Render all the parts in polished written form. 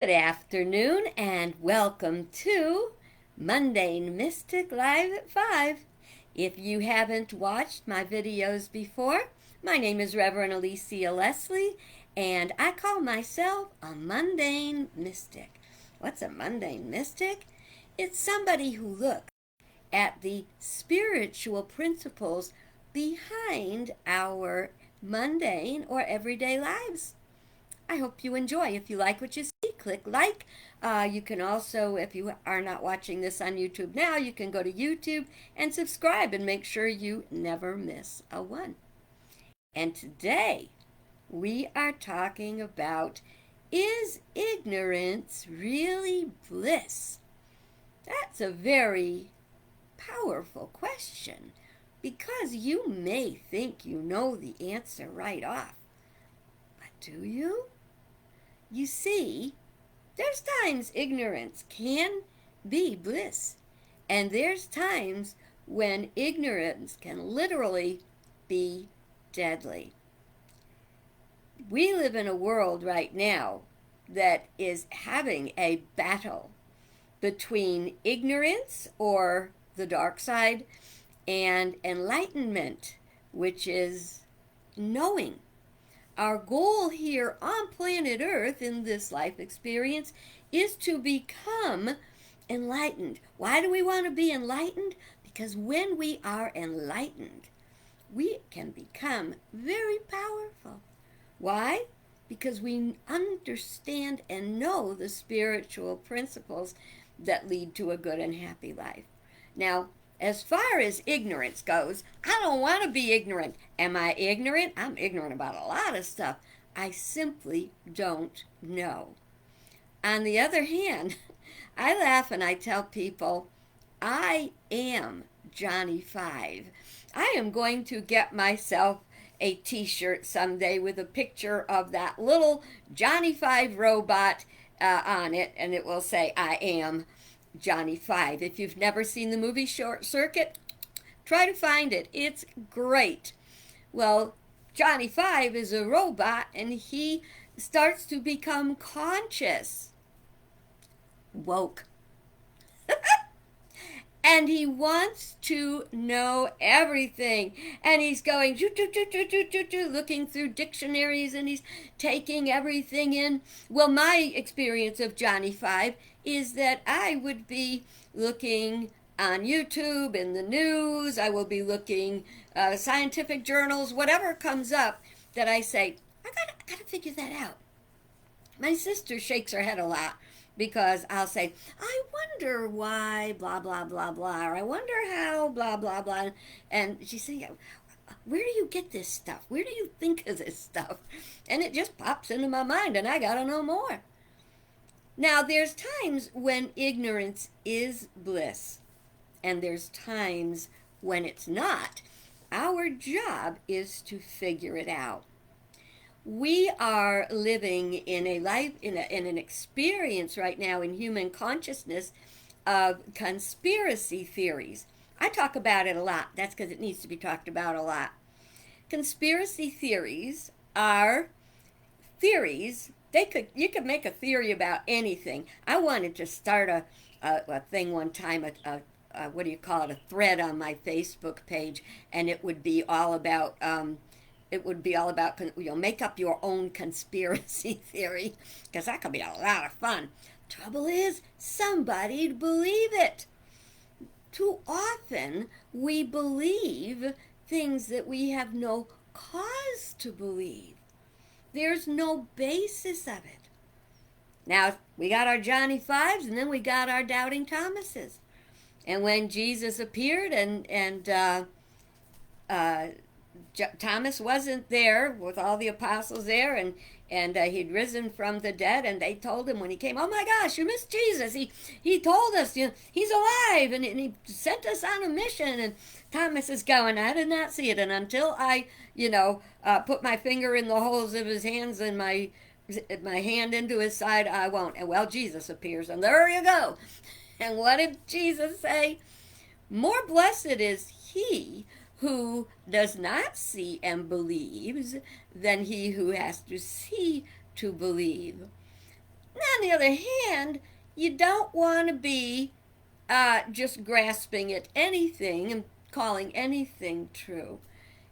Good afternoon and welcome to Mundane Mystic Live at 5. If you haven't watched my videos before, my name is Reverend Alicia Leslie and I call myself a mundane mystic. What's a mundane mystic? It's somebody who looks at the spiritual principles behind our mundane or everyday lives. I hope you enjoy. If you like what you see, click like. You can also, if you are not watching this on YouTube now, you can go to YouTube and subscribe and make sure you never miss a one. And today we are talking about, is ignorance really bliss? That's a very powerful question because you may think you know the answer right off. But do you? You see, there's times ignorance can be bliss, and there's times when ignorance can literally be deadly. We live in a world right now that is having a battle between ignorance, or the dark side, and enlightenment, which is knowing. Our goal here on planet Earth in this life experience is to become enlightened. Why do we want to be enlightened? Because when we are enlightened, we can become very powerful. Why? Because we understand and know the spiritual principles that lead to a good and happy life. Now, as far as ignorance goes, I don't want to be ignorant. Am I ignorant? I'm ignorant about a lot of stuff. I simply don't know. On the other hand, I laugh and I tell people, I am Johnny 5. I am going to get myself a t-shirt someday with a picture of that little Johnny 5 robot on it, and it will say, I am Johnny 5. If you've never seen the movie Short Circuit, try to find it. It's great. Well, Johnny 5 is a robot and he starts to become conscious, woke. And he wants to know everything. And he's going looking through dictionaries and he's taking everything in. Well, my experience of Johnny 5 is that I would be looking on YouTube, in the news, I will be looking scientific journals, whatever comes up that I say, I gotta figure that out. My sister shakes her head a lot because I'll say, I wonder why blah blah blah blah, or I wonder how blah blah blah, and she says, where do you get this stuff? Where do you think of this stuff? And it just pops into my mind and I gotta know more. Now, there's times when ignorance is bliss, and there's times when it's not. Our job is to figure it out. We are living in a life, in an experience right now in human consciousness of conspiracy theories. I talk about it a lot. That's because it needs to be talked about a lot. Conspiracy theories are theories. You could make a theory about anything. I wanted to start a thing one time, what do you call it, a thread on my Facebook page, and it would be all about make up your own conspiracy theory, because that could be a lot of fun. Trouble is, somebody'd believe it. Too often we believe things that we have no cause to believe. There's no basis of it. Now, we got our Johnny 5s and then we got our doubting Thomases. And when Jesus appeared and Thomas wasn't there with all the apostles there, and he'd risen from the dead, and they told him when he came, oh my gosh, you missed Jesus. He told us, he's alive, and he sent us on a mission. And Thomas is going, I did not see it, and until I, put my finger in the holes of his hands and my hand into his side, I won't. And well, Jesus appears, and there you go. And what did Jesus say? More blessed is he who does not see and believes than he who has to see to believe. On the other hand, you don't want to be just grasping at anything and calling anything true.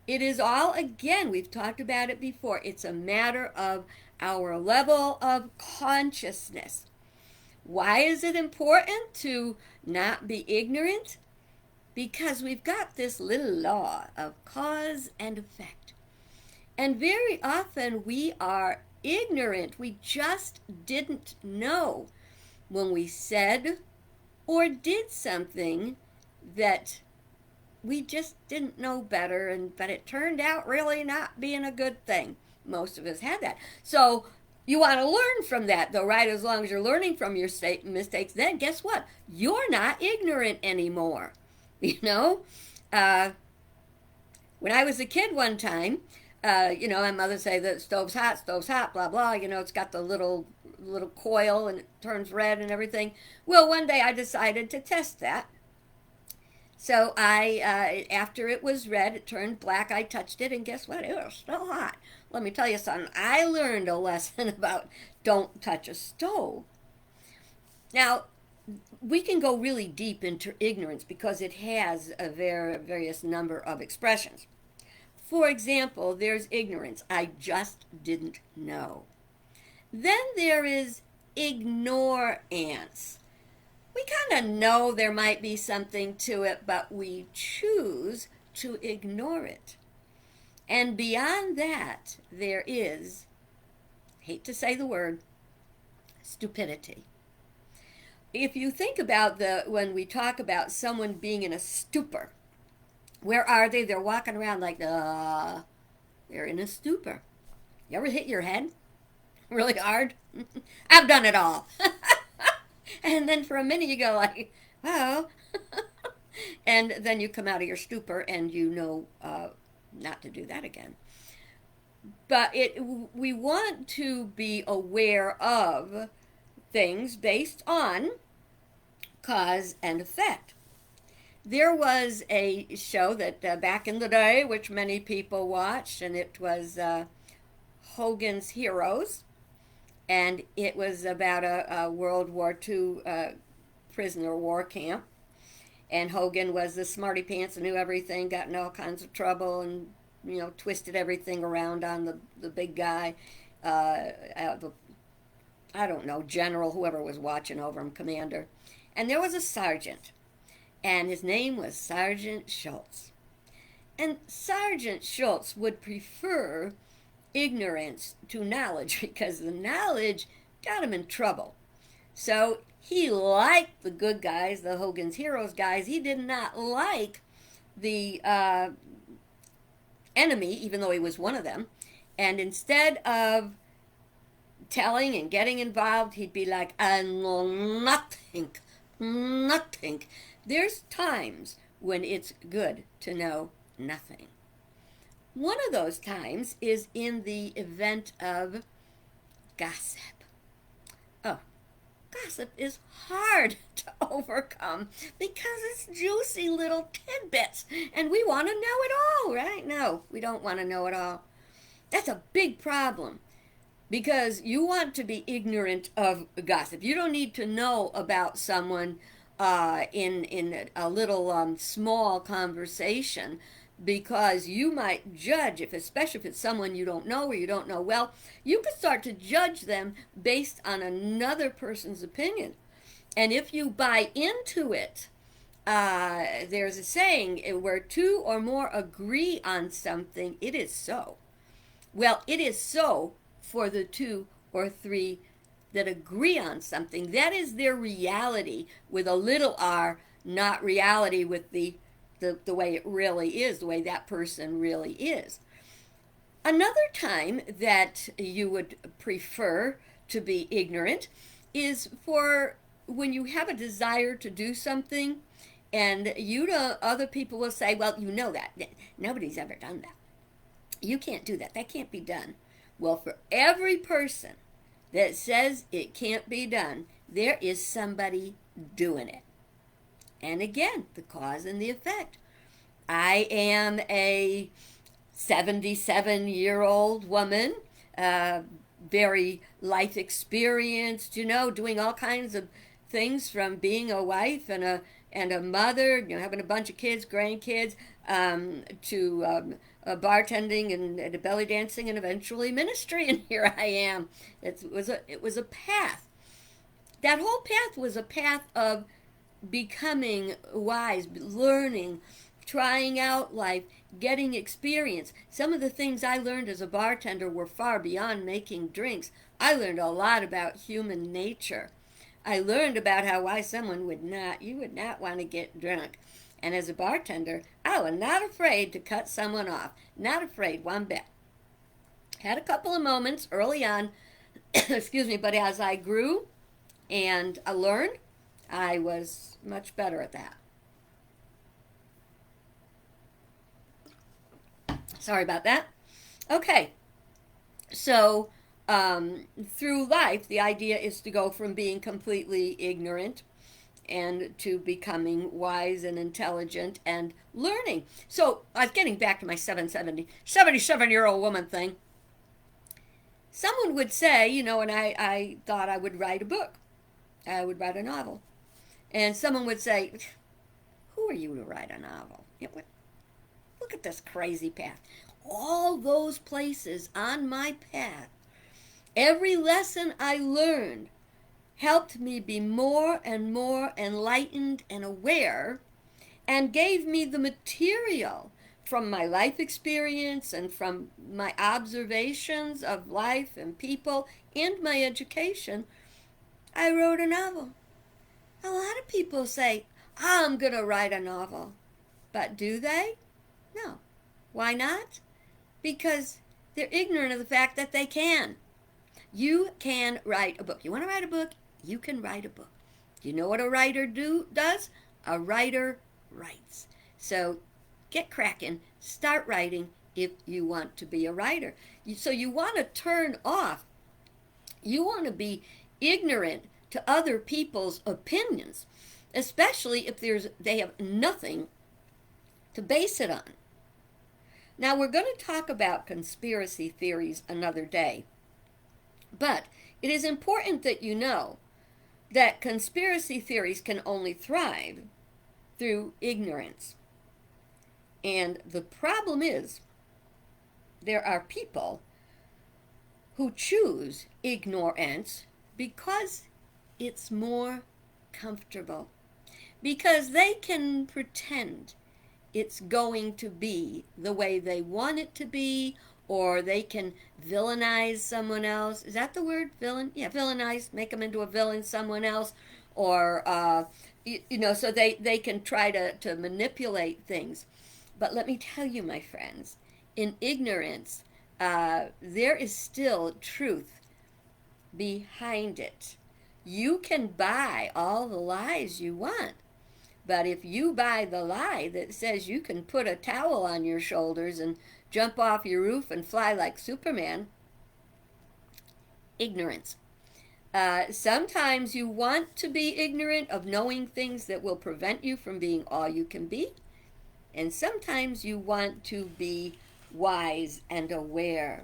It is all, again, we've talked about it before, it's a matter of our level of consciousness. Why is it important to not be ignorant? Because we've got this little law of cause and effect. And very often we are ignorant. We just didn't know when we said or did something that we just didn't know better, but it turned out really not being a good thing. Most of us had that. So you want to learn from that, though, right? As long as you're learning from your mistakes, then guess what? You're not ignorant anymore. You know, when I was a kid one time, my mother say that stove's hot, blah blah. It's got the little coil and it turns red and everything. Well, one day I decided to test that. So after it was red, it turned black. I touched it, and guess what? It was still hot. Let me tell you something. I learned a lesson about don't touch a stove. Now, we can go really deep into ignorance because it has a various number of expressions. For example, there's ignorance. I just didn't know. Then there is ignorance. We kind of know there might be something to it, but we choose to ignore it. And beyond that, there is, hate to say the word, stupidity. If you think about when we talk about someone being in a stupor, where are they? They're walking around like, they're in a stupor. You ever hit your head really hard? I've done it all. And then for a minute you go like, oh. And then you come out of your stupor and you know not to do that again. But we want to be aware of things based on cause and effect. There was a show that back in the day, which many people watched, and it was Hogan's Heroes. And it was about a World War II prisoner war camp. And Hogan was the smarty pants and knew everything, got in all kinds of trouble, and twisted everything around on the big guy. I don't know, general, whoever was watching over him, commander. And there was a sergeant, and his name was Sergeant Schultz. And Sergeant Schultz would prefer ignorance to knowledge because the knowledge got him in trouble. So he liked the good guys, the Hogan's Heroes guys. He did not like the enemy, even though he was one of them. And instead of telling and getting involved, he'd be like, I know nothing. There's times when it's good to know nothing. One of those times is in the event of gossip. Oh, gossip is hard to overcome because it's juicy little tidbits and we want to know it all, right? No, we don't want to know it all. That's a big problem because you want to be ignorant of gossip. You don't need to know about someone in a little small conversation, because you might judge, especially if it's someone you don't know or you don't know well, you could start to judge them based on another person's opinion. And if you buy into it, there's a saying, where two or more agree on something, it is so. Well, it is so for the 2 or 3 that agree on something. That is their reality with a little r, not reality with the way it really is, the way that person really is. Another time that you would prefer to be ignorant is for when you have a desire to do something and other people will say, well, you know that. Nobody's ever done that. You can't do that. That can't be done. Well, for every person that says it can't be done, there is somebody doing it. And again, the cause and the effect. I am a 77-year-old woman, very life experienced, doing all kinds of things, from being a wife and a mother, having a bunch of kids, grandkids, to bartending and belly dancing, and eventually ministry. And here I am. It was a path. That whole path was a path of becoming wise, learning, trying out life, getting experience. Some of the things I learned as a bartender were far beyond making drinks. I learned a lot about human nature. I learned about why someone you would not want to get drunk. And as a bartender, I was not afraid to cut someone off. Not afraid one bit. Had a couple of moments early on, excuse me, but as I grew and I learned, I was much better at that. Sorry about that. Okay, so through life, the idea is to go from being completely ignorant and to becoming wise and intelligent and learning. So I was getting back to my 77-year-old woman thing. Someone would say, and I thought I would write a book. I would write a novel. And someone would say, who are you to write a novel? Look at this crazy path. All those places on my path, every lesson I learned helped me be more and more enlightened and aware, and gave me the material from my life experience and from my observations of life and people and my education. I wrote a novel. A lot of people say, I'm going to write a novel. But do they? No. Why not? Because they're ignorant of the fact that they can. You can write a book. You want to write a book? You can write a book. Do you know what a writer does? A writer writes. So get cracking. Start writing if you want to be a writer. So you want to turn off. You want to be ignorant to other people's opinions, especially if they have nothing to base it on. Now, we're going to talk about conspiracy theories another day, but it is important that you know that conspiracy theories can only thrive through ignorance. And the problem is, there are people who choose ignorance because it's more comfortable, because they can pretend it's going to be the way they want it to be, or they can villainize someone else. Is that the word, villain? Yeah, villainize, make them into a villain, someone else, or so they can try to manipulate things. But let me tell you, my friends, in ignorance, there is still truth behind it. You can buy all the lies you want, but if you buy the lie that says you can put a towel on your shoulders and jump off your roof and fly like Superman, ignorance. Sometimes you want to be ignorant of knowing things that will prevent you from being all you can be, and sometimes you want to be wise and aware.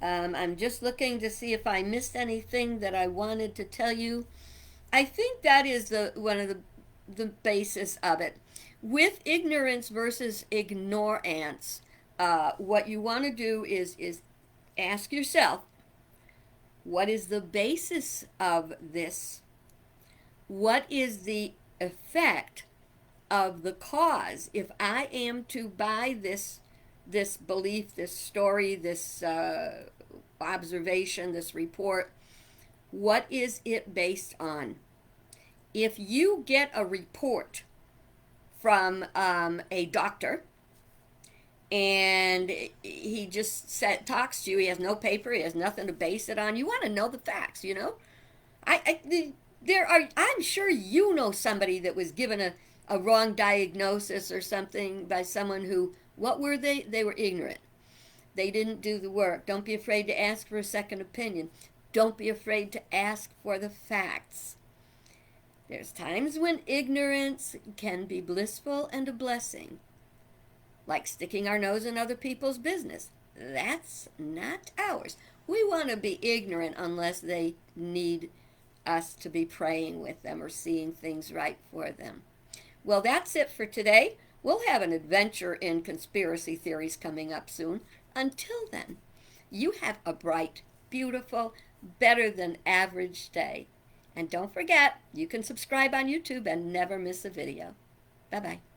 I'm just looking to see if I missed anything that I wanted to tell you. I think that is one of the basis of it. With ignorance versus ignorance, what you want to do is ask yourself, what is the basis of this? What is the effect of the cause? If I am to buy this belief, this story, this observation, this report, what is it based on? If you get a report from a doctor and he just talks to you, he has no paper, he has nothing to base it on, you want to know the facts, I'm sure you know somebody that was given a wrong diagnosis or something by someone who, what were they? They were ignorant. They didn't do the work. Don't be afraid to ask for a second opinion. Don't be afraid to ask for the facts. There's times when ignorance can be blissful and a blessing, like sticking our nose in other people's business. That's not ours. We want to be ignorant unless they need us to be praying with them or seeing things right for them. Well, that's it for today. We'll have an adventure in conspiracy theories coming up soon. Until then, you have a bright, beautiful, better than average day. And don't forget, you can subscribe on YouTube and never miss a video. Bye-bye.